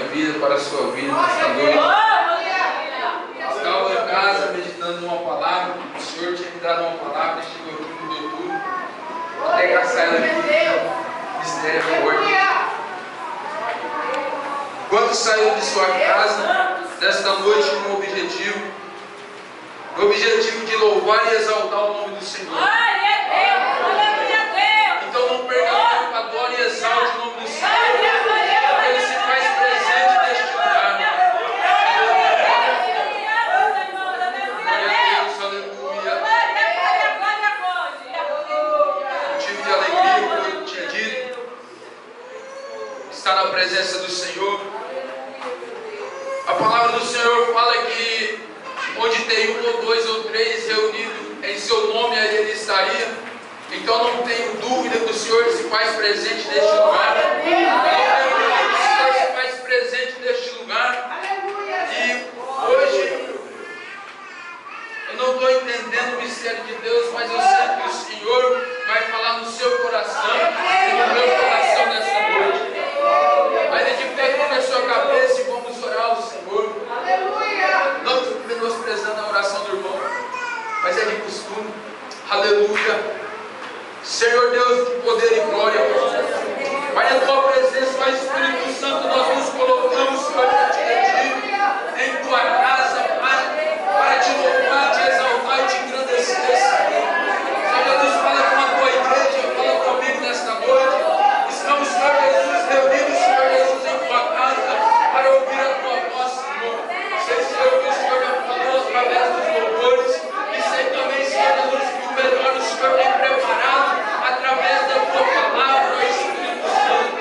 vida, para a sua vida nesta noite. Estava em casa meditando numa palavra, o Senhor tinha me dado uma palavra, chegou aqui, mudou tudo. Vou até caçar ela aqui, mistério é forte. Quando saiu de sua casa, nesta noite, com um objetivo, o objetivo de louvar e exaltar o nome do Senhor. Então não perca tempo, adore e exalte o nome do Senhor, porque Ele se faz presente neste lugar. Motivo de alegria, como eu tinha dito, estar na presença do Senhor. A palavra do Senhor fala que onde tem um ou dois ou três reunidos em seu nome, aí Ele estaria. Então não tenho dúvida que o Senhor se faz presente neste lugar. Não tenho dúvida que o Senhor se faz presente neste lugar. E hoje eu não estou entendendo o mistério de Deus, mas eu sei que o Senhor vai falar no seu coração e no meu coração nessa noite. Ainda de pé aqui na sua cabeça e vamos orar ao Senhor. Não menosprezando a oração do irmão, mas é de costume. Aleluia. Senhor Deus de poder e glória, Pai, na tua presença, Pai Espírito Santo, nós nos colocamos, Senhor, diante de ti, em tua casa, Pai, para te louvar, te exaltar e te engrandecer, Senhor Jesus, fala com a tua igreja, fala comigo nesta noite. Estamos, Senhor Jesus, reunidos, Senhor Jesus, em tua casa, para ouvir a tua voz, Senhor. Sei, Senhor, que o Senhor já falou através dos louvores, e sei também, Senhor Jesus, que o melhor o Senhor tem preparado através da tua palavra, Espírito Santo.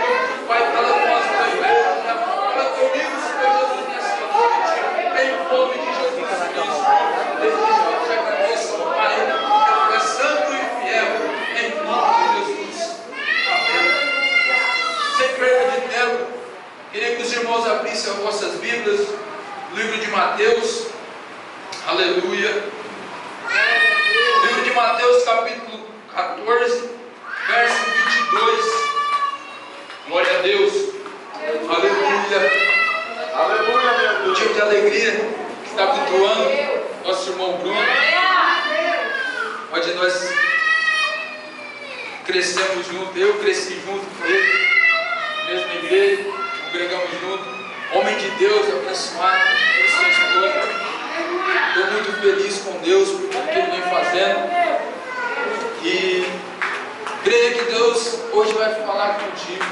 Pai, fala com as tuas igrejas, fala comigo, Senhor Jesus, nesta noite, em nome de Jesus Cristo. Desde já eu te agradeço, Pai, tu és santo e fiel, em nome de Jesus. Amém. Sem perda de tempo, queria que os irmãos abrissem as vossas Bíblias, livro de Mateus, aleluia. Livro de Mateus, capítulo 14, verso 22. Glória a Deus. Aleluia. Aleluia, meu Deus. Motivo de alegria que está cultuando nosso irmão Bruno, onde nós crescemos junto. Eu cresci junto com ele, mesma igreja, congregamos junto. Homem de Deus, abençoado, e sua esposa. Estou muito feliz com Deus por tudo que Ele vem fazendo. E creio que Deus hoje vai falar contigo.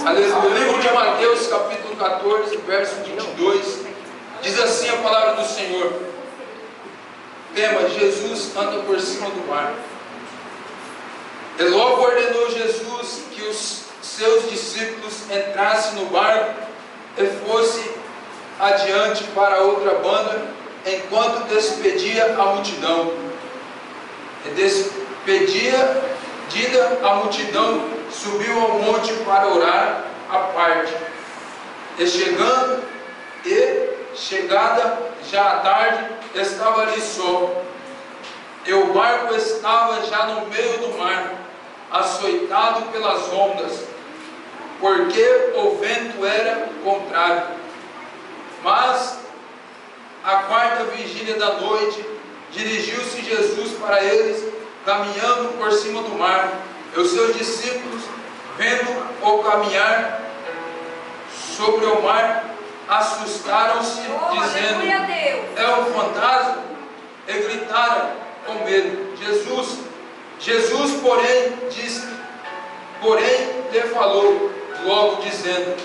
Aleluia. Livro de Mateus, capítulo 14, verso 22. Diz assim a palavra do Senhor. Tema: Jesus anda por cima do mar. E logo ordenou Jesus que os seus discípulos entrassem no barco e fossem adiante para outra banda, enquanto despedia a multidão. E despedida a multidão, subiu ao monte para orar à parte. E chegada já a tarde, estava ali só. E o barco estava já no meio do mar, açoitado pelas ondas, porque o vento era contrário. Mas, à quarta vigília da noite, dirigiu-se Jesus para eles, caminhando por cima do mar. E os seus discípulos, vendo-o caminhar sobre o mar, assustaram-se, dizendo: é um fantasma, e gritaram com medo. Jesus, porém, lhe falou logo, dizendo: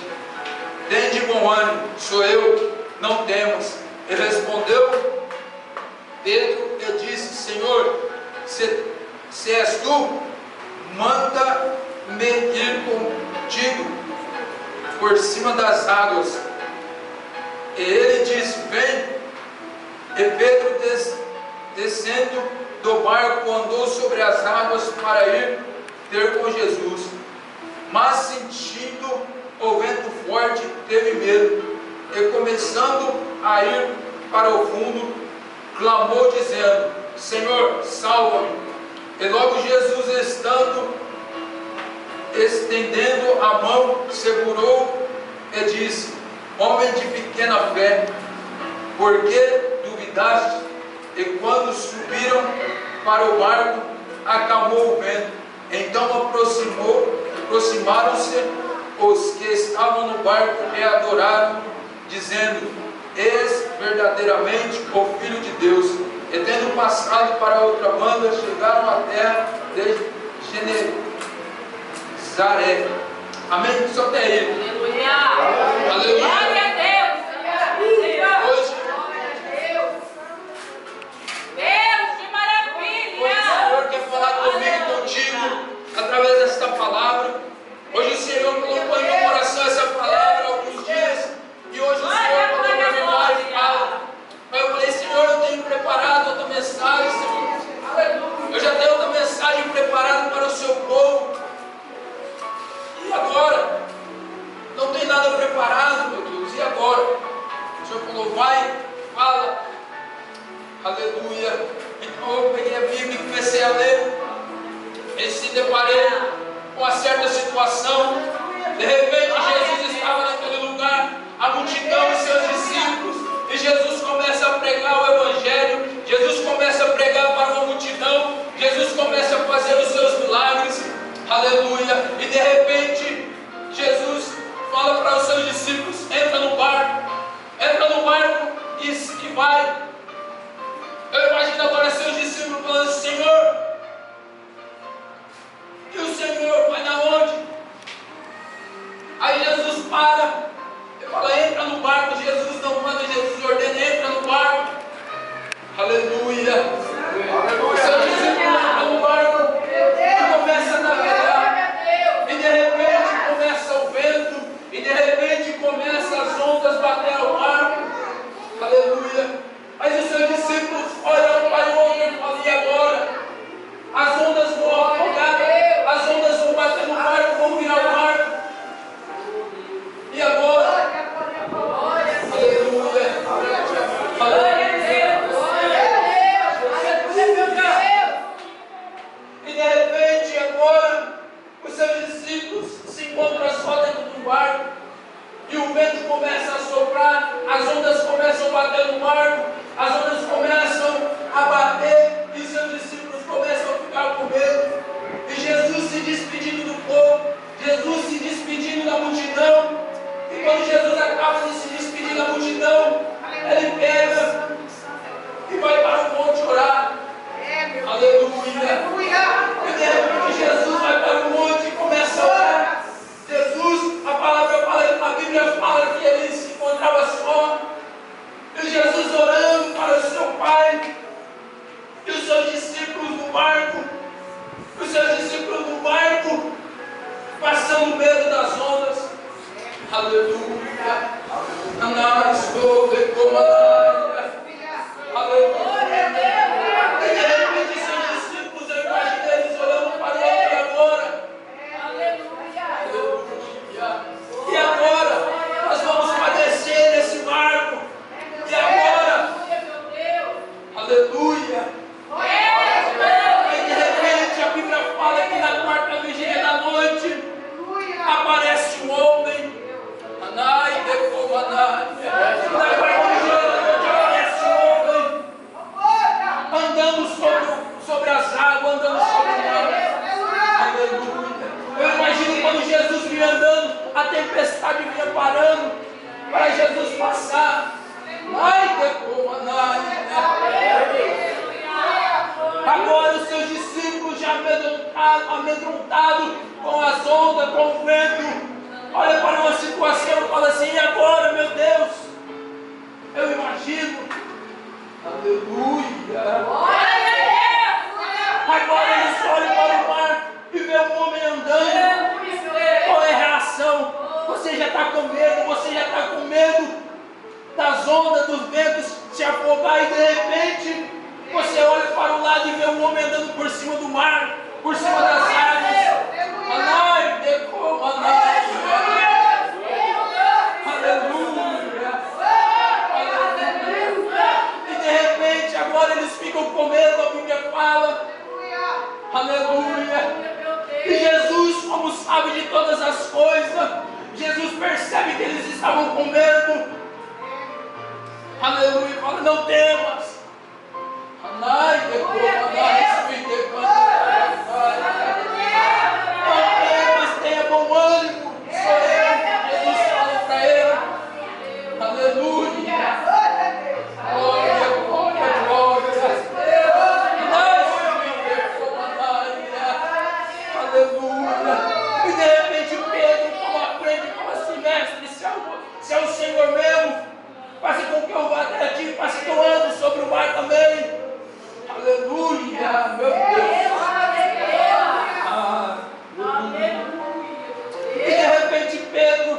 tende bom ânimo, sou eu, não temas. E respondeu Pedro e disse: Senhor, se és tu, manda-me ir contigo por cima das águas. E ele disse: vem. E Pedro, descendo do barco, andou sobre as águas para ir ter com Jesus. Mas, sentindo o vento forte, teve medo, e começando a ir para o fundo, clamou dizendo: Senhor, salva-me. E logo Jesus, estendendo a mão, segurou e disse: homem de pequena fé, por que duvidaste? E quando subiram para o barco, acalmou o vento. Então aproximaram-se os que estavam no barco e adoraram, dizendo: és verdadeiramente o Filho de Deus. E tendo passado para outra banda, chegaram à terra de Genezaré. Amém? Só até aí. Aleluia. Aleluia. Glória a Deus. Hoje, Deus, que maravilha. hoje o Senhor quer falar comigo e contigo através desta palavra. Hoje o Senhor colocou em meu coração essa palavra há alguns dias. E hoje o Senhor falou para mim mais e fala. Aí eu falei: Senhor, eu tenho preparado outra mensagem, Senhor. Eu já tenho outra mensagem preparada para o seu povo. E agora? Não tem nada preparado, meu Deus. E agora? O Senhor falou: vai, fala. Aleluia. Então eu peguei a Bíblia e comecei a ler. E se deparei com uma certa situação. De repente Jesus estava naquele lugar, a multidão e seus discípulos. E Jesus começa a pregar o Evangelho. Jesus começa a pregar para uma multidão. Jesus começa a fazer os seus milagres. Aleluia. E de repente Jesus fala para os seus discípulos: entra no barco e vai. Eu imagino agora seus discípulos falando: Senhor, e o Senhor vai na onde? Aí Jesus para e fala: entra no barco. Jesus não manda, Jesus ordena: entra no barco. Aleluia. O seu discípulo entra no barco e começa a navegar. E de repente começa o vento. E de repente começa as ondas bater ao barco. Aleluia. Mas os seus discípulos olham para o outro e falam: e agora? As ondas vão afogar, as ondas vão bater no barco, vão virar o barco. E agora? Aleluia. E de repente agora os seus discípulos se encontram só dentro do barco. E o vento começa a soprar, as ondas começam a bater no barco, as ondas começam a bater e os seus discípulos começam a ficar com medo. E Jesus se despedindo do povo, Jesus se despedindo da multidão. E quando Jesus acaba de se despedir da multidão, ele pega e vai para o monte orar. Aleluia. E de repente Jesus vai para o monte e começa a orar. Jesus, a Bíblia fala que ele se encontrava só. E Jesus orando para o seu Pai. E os seus discípulos no barco. Passando medo das ondas. Aleluia. Aleluia. E de repente seus discípulos, eu imagino eles olhando para ele: e agora? Aleluia. E agora? Nós vamos padecer nesse barco. E agora? Aleluia. E de repente a Bíblia fala que na quarta vigília da noite aparece um homem. Na quarta vigília da noite aparece um homem andando sobre as águas, andando sobre o mar. Aleluia. Eu imagino quando Jesus vinha andando, a tempestade vinha parando para Jesus passar. Agora os seus discípulos já amedrontados com as ondas, com o vento, olha para uma situação e fala assim: e agora, meu Deus? Eu imagino. Aleluia. Agora eles olham para o mar e vê um homem andando. Qual é a reação? Você já está com medo, você já está com medo das ondas, dos ventos se afogar, e de repente você olha para o lado e vê um homem andando por cima do mar, por cima das águas. Aleluia. E de repente agora eles ficam com medo, a Bíblia fala. Aleluia. E Jesus, como sabe de todas as coisas, Jesus percebe que eles estavam com medo. Aleluia. Fala, não temas. Não temas, tenha bom ânimo. Sou eu. Jesus fala para ele. Aleluia. Glória, glória, glória. Aleluia. E de repente Pedro toma a frente e fala assim: mestre, se é o Senhor mesmo, faça com que eu vá até ti, faça que eu ando sobre o mar também. Aleluia, meu Deus. E de repente Pedro,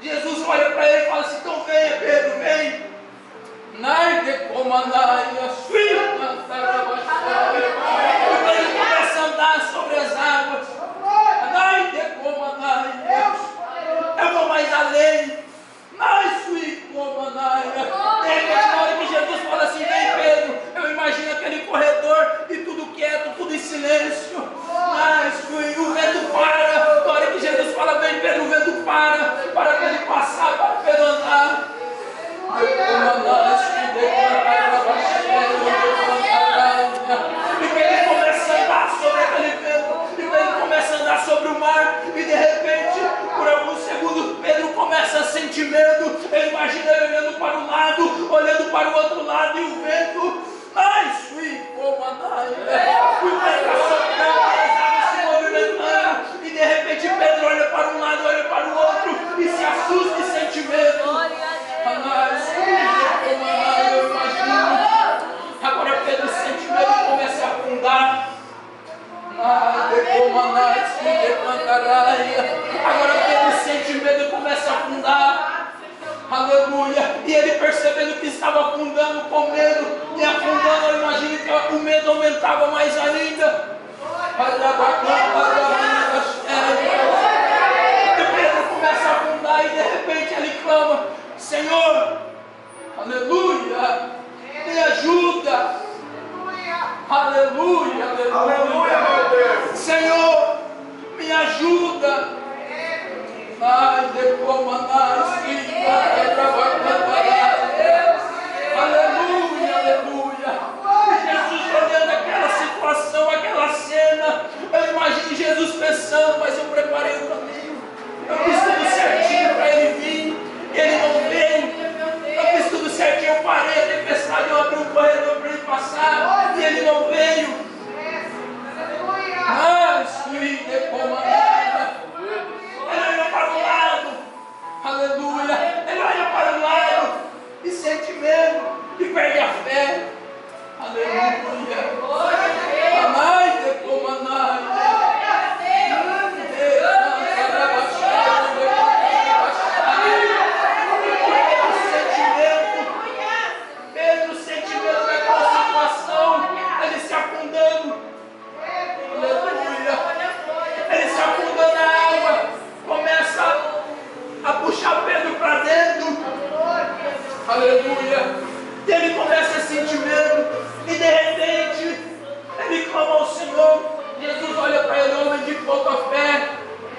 Jesus olha para ele e fala assim: então venha, Pedro, vem. Ele começa a andar sobre as águas. Eu vou mais além. Na hora que Jesus fala assim: vem, Pedro, eu imagino aquele corredor e tudo quieto, tudo em silêncio. O vento para. Na hora que Jesus fala: vem, Pedro, o vento para ele passar, para Pedro andar. E Pedro começa a andar sobre aquele vento, e Pedro começa a andar sobre o mar, e de repente, por alguns segundos, Pedro começa a sentir medo. Ele imagina ele olhando para um lado, olhando para o outro lado, e o vento, o vento está soprando, as águas se movimentando, e de repente Pedro olha para um lado, olha para o outro, e se assusta e sente medo. Eu imagino. Agora Pedro sente medo e começa a afundar. Agora Pedro sente medo e começa a afundar. Aleluia. E ele percebendo que estava afundando com medo e afundando, eu imagino que o medo aumentava mais ainda. E Pedro começa a afundar e de repente ele clama: Senhor, aleluia, me ajuda. Aleluia, aleluia, meu Deus. Senhor, me ajuda. Aleluia, aleluia. E Jesus olhando aquela situação, aquela cena, eu imagino Jesus pensando: mas eu preparei o caminho, eu fiz tudo certinho para ele vir, e ele não veio. Eu fiz tudo certinho, eu parei a tempestade, eu abri um corredor para ele passar, e ele não veio. Ele olha para o lado, aleluia. Ele olha para o lado e sente medo e perde a fé. Aleluia. Pedro sente medo daquela situação, ele se afundando. Aleluia. Ele se afundando na água, começa a puxar Pedro para dentro. Aleluia. E ele começa a sentir medo. E de repente ele clama ao Senhor. Jesus olha para ele: homem de pouca fé.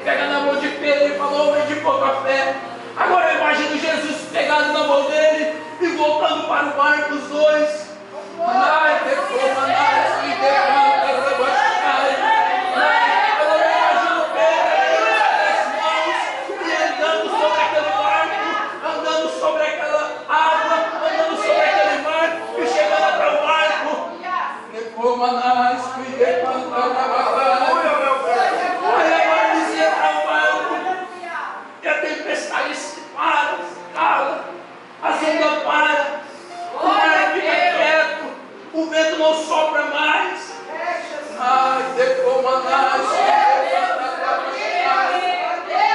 Pega na mão de Pedro e fala: homem de pouca fé. Agora eu imagino Jesus pegado na mão dele e voltando para o mar dos dois. E a tempestade se para, cala, as ondas param, o mar fica quieto, o vento não sopra mais.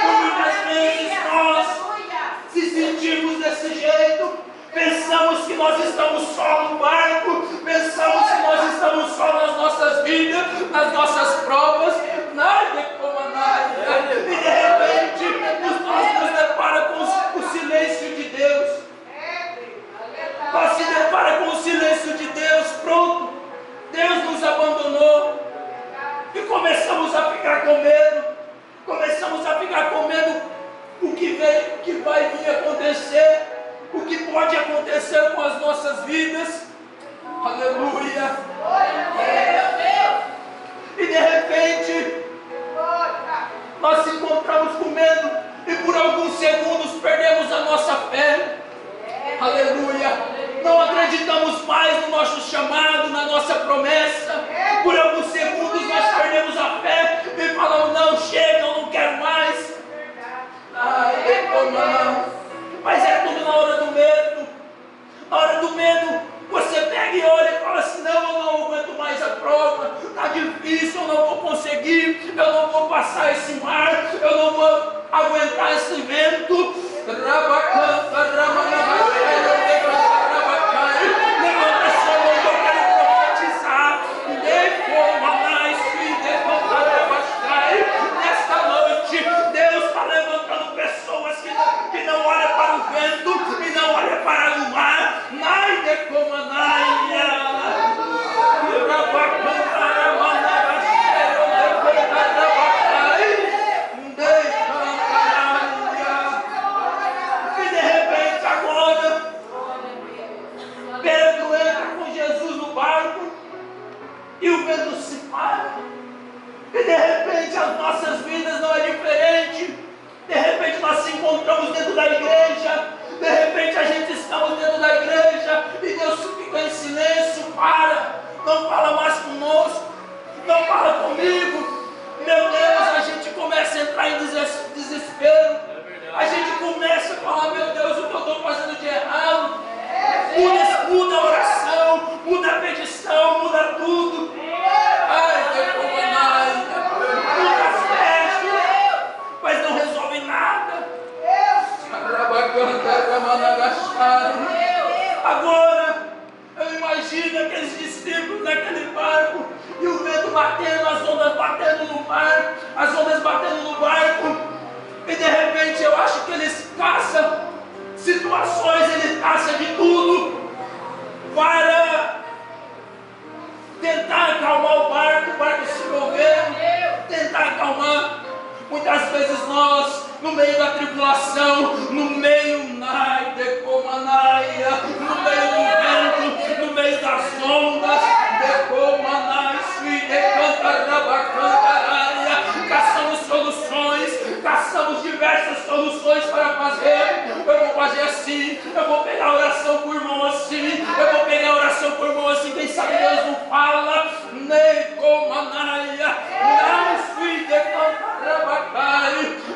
Muitas vezes nós se sentimos desse jeito, pensamos que nós estamos só no barco, pensamos que nós estamos só nas nossas vidas, nas nossas provas. E de repente nós nos depara com o silêncio de Deus. Nós se depara com o silêncio de Deus. Pronto, Deus nos abandonou. E começamos a ficar com medo. Começamos a ficar com medo o que vai vir acontecer, o que pode acontecer com as nossas vidas. Aleluia. E de repente, nós se encontramos com medo e por alguns segundos perdemos a nossa fé. Aleluia. Não acreditamos mais no nosso chamado, na nossa promessa. Por alguns segundos nós perdemos a fé e falamos: não, chega, eu não quero mais. Ai, mas é tudo na hora do medo. Na hora do medo, você pega e olha e fala assim: não, eu não aguento mais a prova, está difícil, eu não vou conseguir, eu não vou passar esse mar, eu não vou aguentar esse vento. Levanta sua mão que eu quero profetizar. Nesta noite, Deus está levantando pessoas que não olham para o vento e não olham para o mar. E de repente agora, Pedro entra com Jesus no barco e o vento se para. E de repente as nossas vidas não é diferente. De repente nós se encontramos dentro da igreja. De repente a gente estamos dentro da igreja e Deus fica em silêncio, não fala mais conosco, não fala comigo. Meu Deus, a gente começa a entrar em desespero. A gente começa a falar: meu Deus, o que eu estou fazendo de errado? Muda a oração, muda a petição, muda tudo. Muda as festas, mas não resolve nada. Agora, eu imagino aqueles discípulos naquele barco e o vento batendo, as ondas batendo no mar, as ondas batendo no barco, e de repente eu acho que eles caçam situações, eles caçam de tudo para tentar acalmar o barco se movendo, tentar acalmar. Muitas vezes nós, no meio da tribulação, no meio do vento, no meio das ondas, caçamos soluções, caçamos diversas soluções para fazer. Eu vou fazer assim, eu vou pegar a oração com o irmão assim, eu vou pegar a oração com o irmão assim, quem sabe Deus não fala.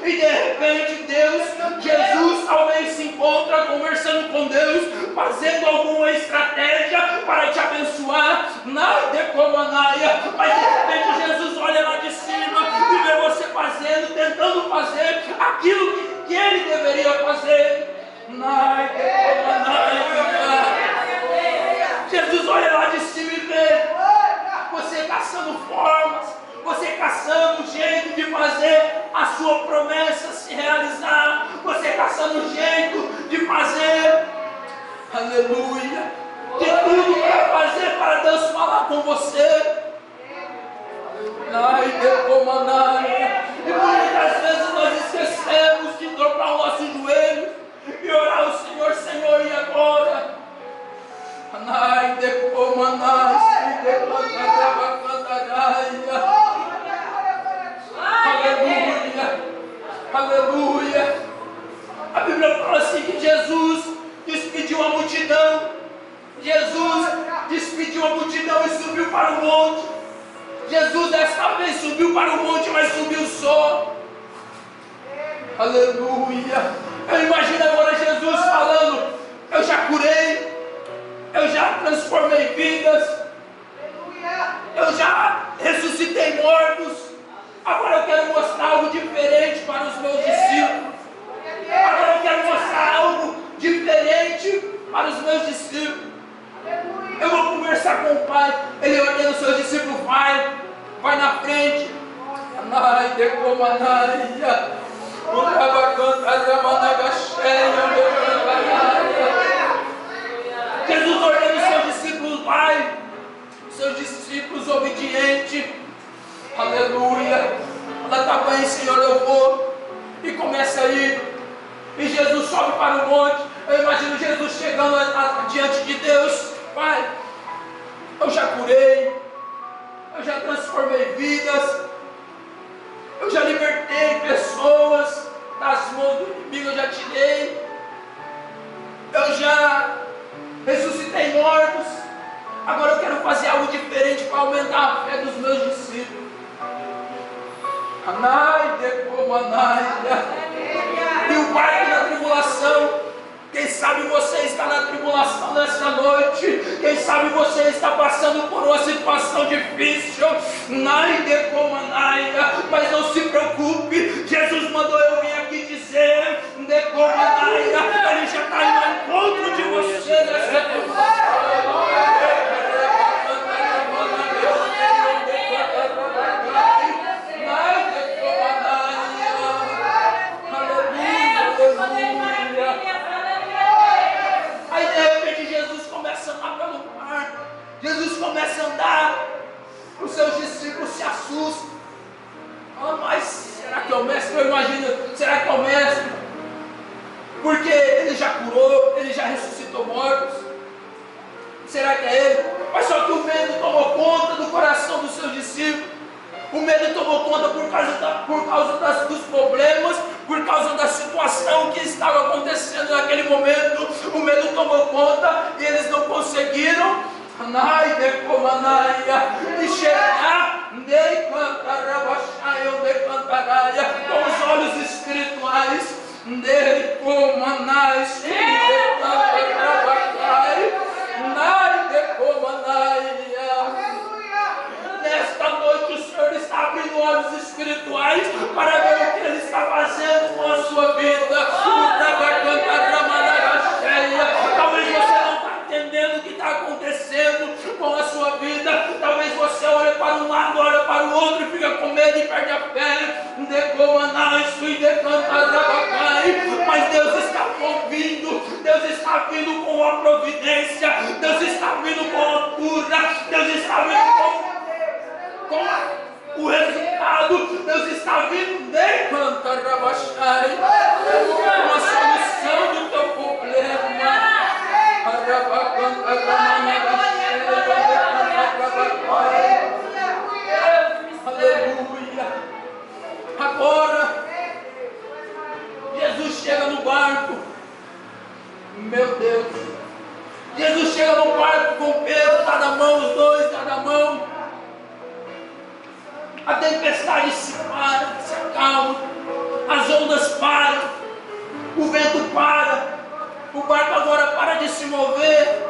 E de repente Jesus talvez se encontra conversando com Deus, fazendo alguma estratégia para te abençoar. Mas de repente Jesus olha lá de cima e vê você fazendo, tentando fazer aquilo que ele deveria fazer. Jesus olha lá de cima e vê você caçando formas, você caçando jeito de fazer a sua promessa se realizar, você caçando jeito de fazer, aleluia, de tudo para fazer para Deus falar com você. E muitas vezes nós esquecemos de dobrar o nosso joelho e orar ao Senhor: Senhor, e agora? Aleluia, aleluia. A Bíblia fala assim que Jesus despediu a multidão. Jesus despediu a multidão e subiu para o monte. Jesus desta vez subiu para o monte, mas subiu só. Aleluia. Eu imagino agora Jesus falando: eu já curei, eu já transformei vidas, eu já ressuscitei mortos. Agora eu quero mostrar algo diferente para os meus discípulos. Agora eu quero mostrar algo diferente para os meus discípulos. Eu vou conversar com o Pai. Ele ordena os seus discípulos: vai na frente. Jesus ordena os seus discípulos: vai. Seus discípulos obedientes. Aleluia. Ela está bem, Senhor, eu vou. E começa a ir. E Jesus sobe para o monte. Eu imagino Jesus chegando diante de Deus. Pai, eu já curei, eu já transformei vidas, eu já libertei pessoas das mãos do inimigo, eu já tirei, eu já ressuscitei mortos. Agora eu quero fazer algo diferente para aumentar a fé dos meus discípulos. E o barco da tribulação. Quem sabe você está na tribulação nessa noite. Quem sabe você está passando por uma situação difícil. Mas não se preocupe. Jesus mandou eu vir aqui dizer: Ele já está no encontro de você nessa tribulação. Jesus começa a andar, os seus discípulos se assustam. Mas será que é o mestre? Eu imagino, será que é o mestre? Porque ele já curou, ele já ressuscitou mortos. Será que é ele? Mas só que o medo tomou conta do coração dos seus discípulos. O medo tomou conta por causa dos problemas, por causa da situação que estava acontecendo naquele momento. O medo tomou conta e eles não conseguiram enxergar com os olhos espirituais. Nesta noite o Senhor está abrindo olhos espirituais para ver o que Ele está fazendo com a sua vida. Talvez você não está entendendo o que está acontecendo com a sua vida. Talvez você olhe para um lado, olha para o outro e fica com medo e perde a fé. Mas Deus está vindo. Deus está vindo com a providência. Deus está vindo com a cura. Deus está vindo com o resultado. Deus está vindo com a solução do teu problema. Aleluia. Agora Jesus chega no barco. Meu Deus. Jesus chega no barco com Pedro, está na mão, os dois, está na mão. A tempestade se para, se acalma. As ondas param. O vento para. O barco agora para de se mover.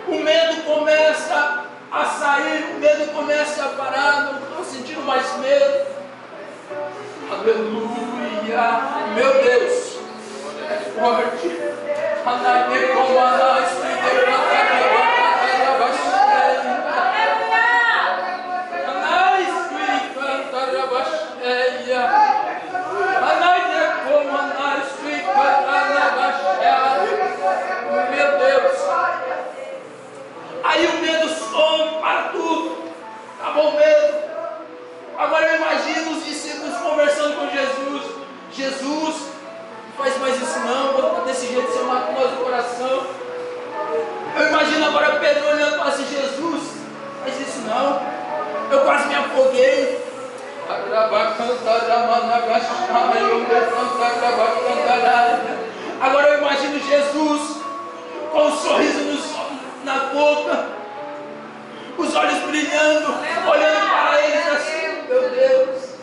O medo começa a sair. O medo começa a parar. Não estou sentindo mais medo. Aleluia. Meu Deus. É forte. Meu Deus. Aí o medo some para tudo. Acabou o medo. Agora eu imagino os discípulos conversando com Jesus. Jesus, não faz mais isso não. Desse jeito você mata nós no coração. Eu imagino agora Pedro olhando para si: Jesus, não faz isso não. Eu quase me afoguei. Agora eu imagino Jesus com um sorriso na boca, os olhos brilhando, olhando para eles assim: meu Deus,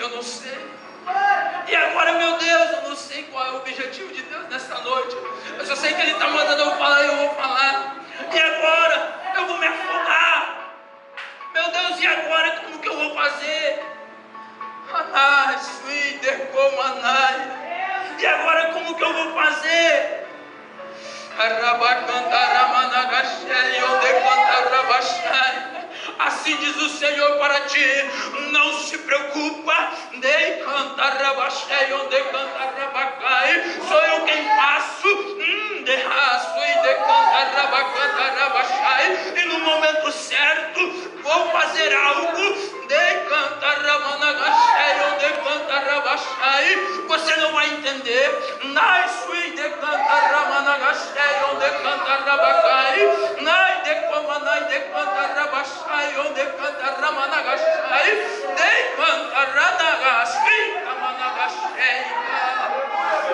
eu não sei. E agora, meu Deus, eu não sei qual é o objetivo de Deus nesta noite. Eu só sei que Ele está mandando eu falar e eu vou falar. E agora, eu vou me afogar. Meu Deus, e agora como que eu vou fazer? Anai, suíder, como Anai. E agora como que eu vou fazer? Assim diz o Senhor para ti: não se preocupa, sou eu quem faço, e no momento certo vou fazer algo. Você não vai entender.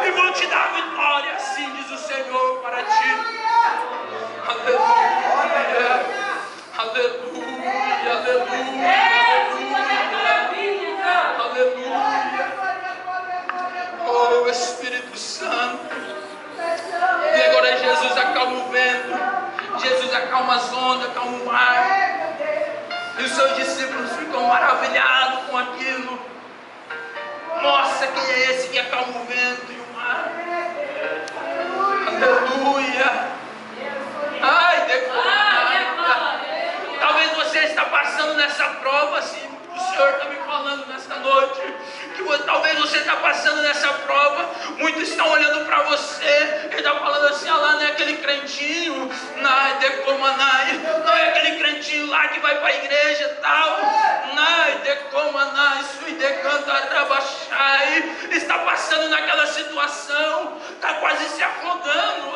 E vou te dar vitória, assim diz o Senhor para ti. Aleluia, aleluia, aleluia. Aleluia. Oh, Espírito Santo. E agora Jesus acalma o vento. Jesus acalma as ondas, acalma o mar. E os seus discípulos ficam maravilhados com aquilo. Nossa, quem é esse que acalma o vento e o mar? Aleluia. Ai, talvez você está passando nessa prova assim. O Senhor está me falando nesta noite que talvez você está passando nessa prova. Muitos estão olhando para você e estão falando assim: ah lá, não é aquele crentinho, não é aquele crentinho lá que vai para a igreja e tal. Está passando naquela situação, está quase se afogando.